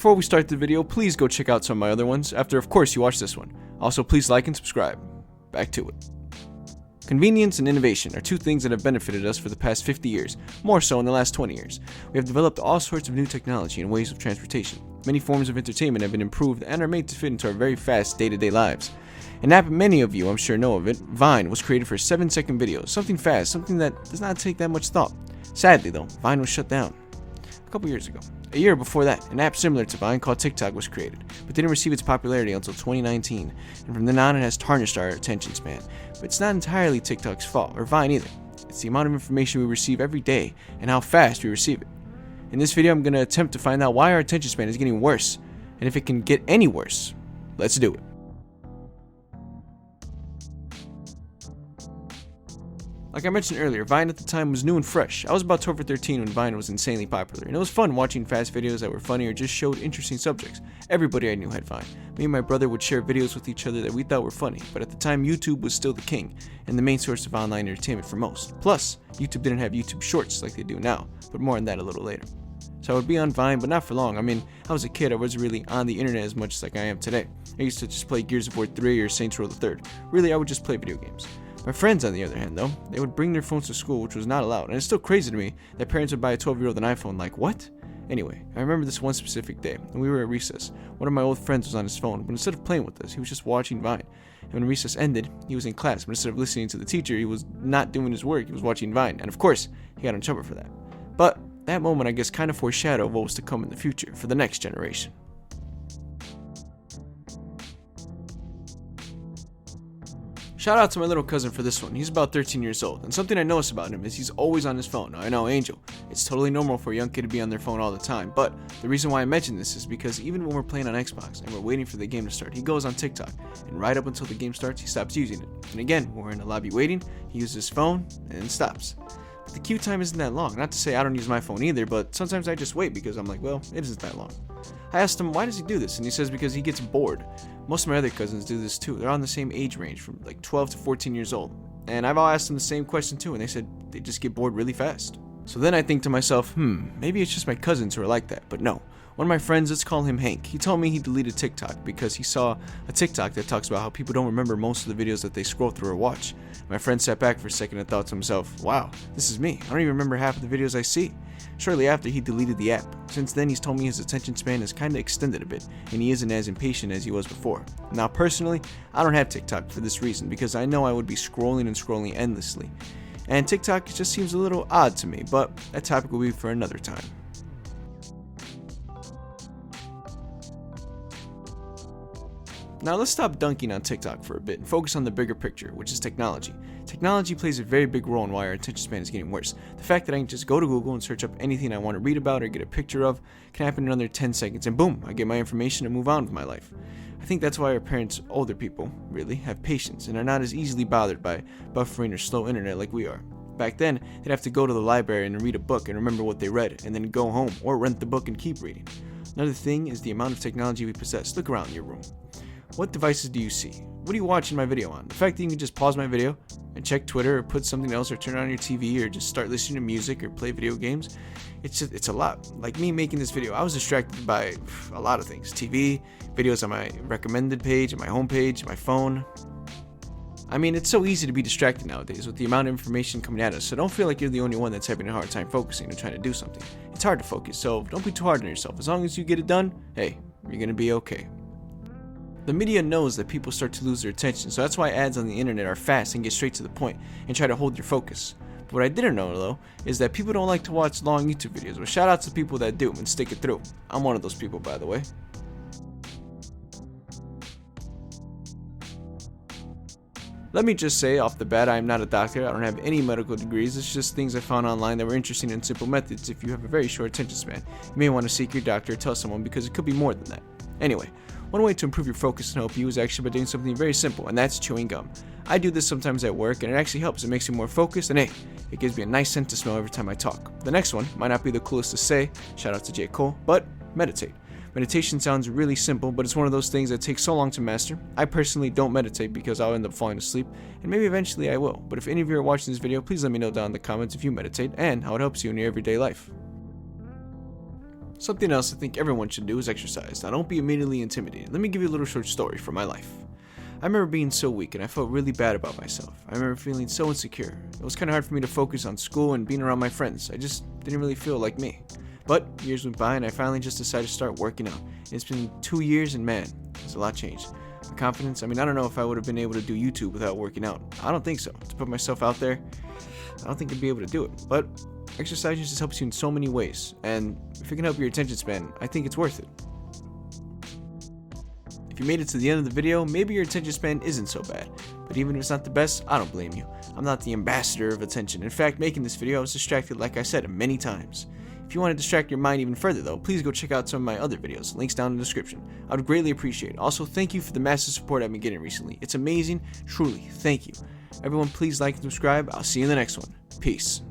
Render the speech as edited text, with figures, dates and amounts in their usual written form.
Before we start the video, please go check out some of my other ones after, of course, you watch this one. Also, please like and subscribe. Back to it. Convenience and innovation are two things that have benefited us for the past 50 years, more so in the last 20 years. We have developed all sorts of new technology and ways of transportation. Many forms of entertainment have been improved and are made to fit into our very fast day-to-day lives. An app many of you, I'm sure, know of it, Vine, was created for 7-second videos, something fast, something that does not take that much thought. Sadly though, Vine was shut down a couple years ago. A year before that, an app similar to Vine called TikTok was created, but didn't receive its popularity until 2019, and from then on it has tarnished our attention span. But it's not entirely TikTok's fault, or Vine either. It's the amount of information we receive every day, and how fast we receive it. In this video, I'm going to attempt to find out why our attention span is getting worse, and if it can get any worse. Let's do it. Like I mentioned earlier, Vine at the time was new and fresh. I was about 12 or 13 when Vine was insanely popular, and it was fun watching fast videos that were funny or just showed interesting subjects. Everybody I knew had Vine. Me and my brother would share videos with each other that we thought were funny, but at the time YouTube was still the king, and the main source of online entertainment for most. Plus, YouTube didn't have YouTube Shorts like they do now, but more on that a little later. So I would be on Vine, but not for long. I mean, I was a kid, I wasn't really on the internet as much as like I am today. I used to just play Gears of War 3 or Saints Row the Third. Really, I would just play video games. My friends, on the other hand, though, they would bring their phones to school, which was not allowed, and it's still crazy to me that parents would buy a 12-year-old an iPhone. Like, what? Anyway, I remember this one specific day, when we were at recess. One of my old friends was on his phone, but instead of playing with us, he was just watching Vine. And when recess ended, he was in class, but instead of listening to the teacher, he was not doing his work, he was watching Vine, and of course, he got in trouble for that. But that moment, I guess, kind of foreshadowed what was to come in the future, for the next generation. Shout out to my little cousin for this one. He's about 13 years old, and something I notice about him is he's always on his phone. Now, I know, Angel, it's totally normal for a young kid to be on their phone all the time, but the reason why I mention this is because even when we're playing on Xbox and we're waiting for the game to start, he goes on TikTok, and right up until the game starts, he stops using it. And again, when we're in the lobby waiting, he uses his phone and then stops. But the queue time isn't that long. Not to say I don't use my phone either, but sometimes I just wait because I'm like, well, it isn't that long. I asked him, why does he do this? And he says because he gets bored. Most of my other cousins do this too. They're on the same age range, from like 12 to 14 years old. And I've all asked them the same question too, and they said they just get bored really fast. So then I think to myself, maybe it's just my cousins who are like that. But no. One of my friends, let's call him Hank, he told me he deleted TikTok because he saw a TikTok that talks about how people don't remember most of the videos that they scroll through or watch. My friend sat back for a second and thought to himself, wow, this is me. I don't even remember half of the videos I see. Shortly after, he deleted the app. Since then, he's told me his attention span has kinda extended a bit, and he isn't as impatient as he was before. Now, personally, I don't have TikTok for this reason, because I know I would be scrolling and scrolling endlessly. And TikTok just seems a little odd to me, but that topic will be for another time. Now let's stop dunking on TikTok for a bit and focus on the bigger picture, which is technology. Technology plays a very big role in why our attention span is getting worse. The fact that I can just go to Google and search up anything I want to read about or get a picture of can happen in under 10 seconds, and boom, I get my information and move on with my life. I think that's why our parents, older people, really, have patience and are not as easily bothered by buffering or slow internet like we are. Back then, they'd have to go to the library and read a book and remember what they read, and then go home or rent the book and keep reading. Another thing is the amount of technology we possess. Look around your room. What devices do you see? What are you watching my video on? The fact that you can just pause my video and check Twitter or put something else or turn on your TV or just start listening to music or play video games, it's a lot. Like me making this video, I was distracted by a lot of things. TV, videos on my recommended page, on my homepage, my phone. I mean, it's so easy to be distracted nowadays with the amount of information coming at us, so don't feel like you're the only one that's having a hard time focusing and trying to do something. It's hard to focus, so don't be too hard on yourself. As long as you get it done, hey, you're gonna be okay. The media knows that people start to lose their attention, so that's why ads on the internet are fast and get straight to the point and try to hold your focus. But what I didn't know, though, is that people don't like to watch long YouTube videos, but shout out to people that do and stick it through. I'm one of those people, by the way. Let me just say off the bat, I am not a doctor, I don't have any medical degrees, it's just things I found online that were interesting and simple methods. If you have a very short attention span, you may want to seek your doctor or tell someone, because it could be more than that. Anyway, one way to improve your focus and help you is actually by doing something very simple, and that's chewing gum. I do this sometimes at work, and it actually helps. It makes me more focused, and hey, it gives me a nice scent to smell every time I talk. The next one might not be the coolest to say, shout out to J. Cole, but meditate. Meditation sounds really simple, but it's one of those things that takes so long to master. I personally don't meditate because I'll end up falling asleep, and maybe eventually I will. But if any of you are watching this video, please let me know down in the comments if you meditate and how it helps you in your everyday life. Something else I think everyone should do is exercise. Now don't be immediately intimidated. Let me give you a little short story from my life. I remember being so weak and I felt really bad about myself. I remember feeling so insecure. It was kind of hard for me to focus on school and being around my friends. I just didn't really feel like me. But years went by and I finally just decided to start working out. It's been 2 years and man, there's a lot changed. My confidence, I don't know if I would have been able to do YouTube without working out. I don't think so. To put myself out there, I don't think I'd be able to do it. But exercise just helps you in so many ways. And if it can help your attention span, I think it's worth it. If you made it to the end of the video, maybe your attention span isn't so bad. But even if it's not the best, I don't blame you. I'm not the ambassador of attention. In fact, making this video, I was distracted like I said many times. If you want to distract your mind even further though, please go check out some of my other videos, links down in the description. I would greatly appreciate it. Also, thank you for the massive support I've been getting recently. It's amazing, truly, thank you. Everyone please like and subscribe. I'll see you in the next one. Peace.